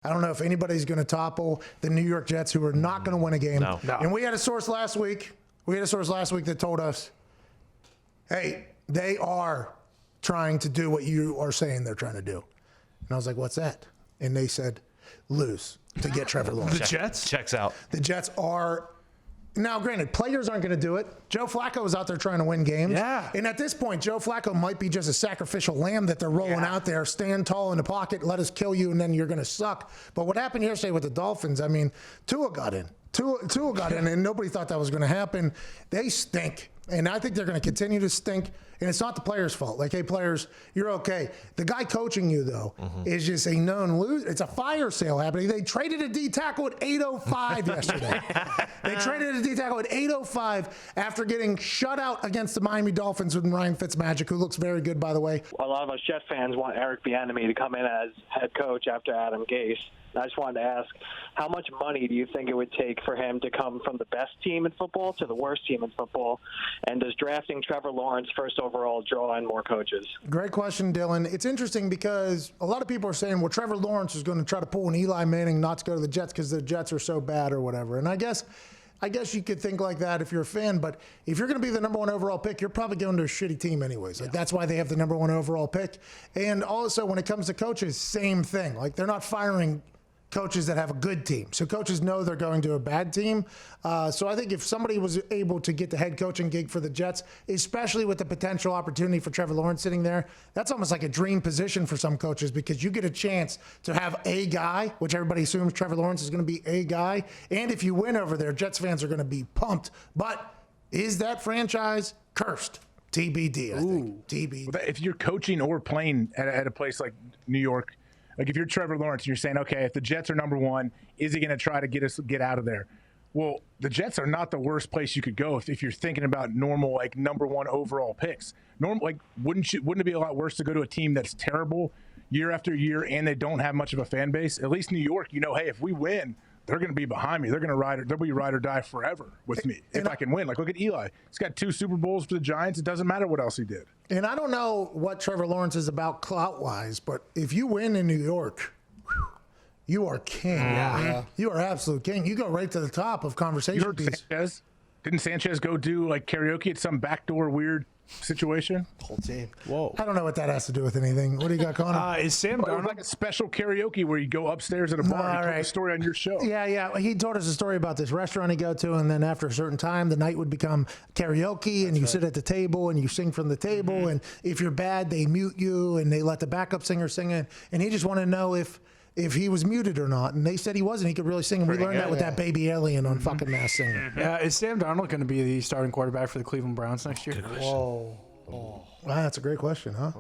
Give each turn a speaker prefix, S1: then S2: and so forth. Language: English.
S1: I don't know if anybody's going to topple the New York Jets, who are not going to win a game.
S2: No.
S1: And we had a source last week. That told us, hey, they are trying to do what you are saying they're trying to do. And I was like, what's that? And they said, lose to get Trevor Lawrence.
S2: The Jets? Checks out.
S1: The Jets are. Now, granted, players aren't going to do it. Joe Flacco is out there trying to win games.
S2: Yeah.
S1: And at this point, Joe Flacco might be just a sacrificial lamb that they're rolling out there. Stand tall in the pocket, let us kill you, and then you're going to suck. But what happened yesterday with the Dolphins, I mean, Tua got in. Tua got in, and nobody thought that was going to happen. They stink. And I think they're going to continue to stink. And it's not the players' fault. Like, hey, players, you're okay. The guy coaching you, though, is just a known loser. It's a fire sale happening. They traded a D tackle at 8:05 yesterday. They traded a D tackle at 8:05 after getting shut out against the Miami Dolphins with Ryan Fitzmagic, who looks very good, by the way.
S3: A lot of us Jet fans want Eric Bieniemy to come in as head coach after Adam Gase. I just wanted to ask, how much money do you think it would take for him to come from the best team in football to the worst team in football? And does drafting Trevor Lawrence first overall draw in more coaches?
S1: Great question, Dylan. It's interesting because a lot of people are saying, well, Trevor Lawrence is going to try to pull an Eli Manning not to go to the Jets because the Jets are so bad or whatever. And I guess you could think like that if you're a fan, but if you're going to be the number one overall pick, you're probably going to a shitty team anyways. Like, that's why they have the number one overall pick. And also, when it comes to coaches, same thing. Like, they're not firing coaches that have a good team. So coaches know they're going to a bad team. So I think if somebody was able to get the head coaching gig for the Jets, especially with the potential opportunity for Trevor Lawrence sitting there, that's almost like a dream position for some coaches, because you get a chance to have a guy, which everybody assumes Trevor Lawrence is going to be a guy. And if you win over there, Jets fans are going to be pumped. But is that franchise cursed? TBD, I think. TBD.
S4: If you're coaching or playing at a place like New York, like if you're Trevor Lawrence, you're saying, okay, if the Jets are number one, is he going to try to get out of there? Well, the Jets are not the worst place you could go if you're thinking about normal, like, number one overall picks. Wouldn't it be a lot worse to go to a team that's terrible year after year and they don't have much of a fan base? At least New York, hey, if we win, they're going to be behind me. They'll be ride or die forever with me if I can win. Like, look at Eli. He's got 2 Super Bowls for the Giants. It doesn't matter what else he did.
S1: And I don't know what Trevor Lawrence is about clout-wise, but if you win in New York, you are king. Yeah. You are absolute king. You go right to the top of conversation.
S4: You heard Sanchez? Didn't Sanchez go do, like, karaoke at some backdoor weird situation?
S5: Whole team.
S4: Whoa.
S1: I don't know what that has to do with anything. What do you got going on?
S2: Is Sam Darnold
S4: like a special karaoke where you go upstairs at a bar and tell the story on your show?
S1: Yeah. He told us a story about this restaurant he go to, and then after a certain time, the night would become karaoke, and you sit at the table and you sing from the table, and if you're bad, they mute you and they let the backup singer sing it. And he just wanted to know if he was muted or not, and they said he wasn't. He could really sing, and we learned that with that baby alien on fucking Masked Singer.
S2: Yeah, is Sam Darnold going to be the starting quarterback for the Cleveland Browns next year?
S5: Whoa.
S1: Wow, that's a great question, huh?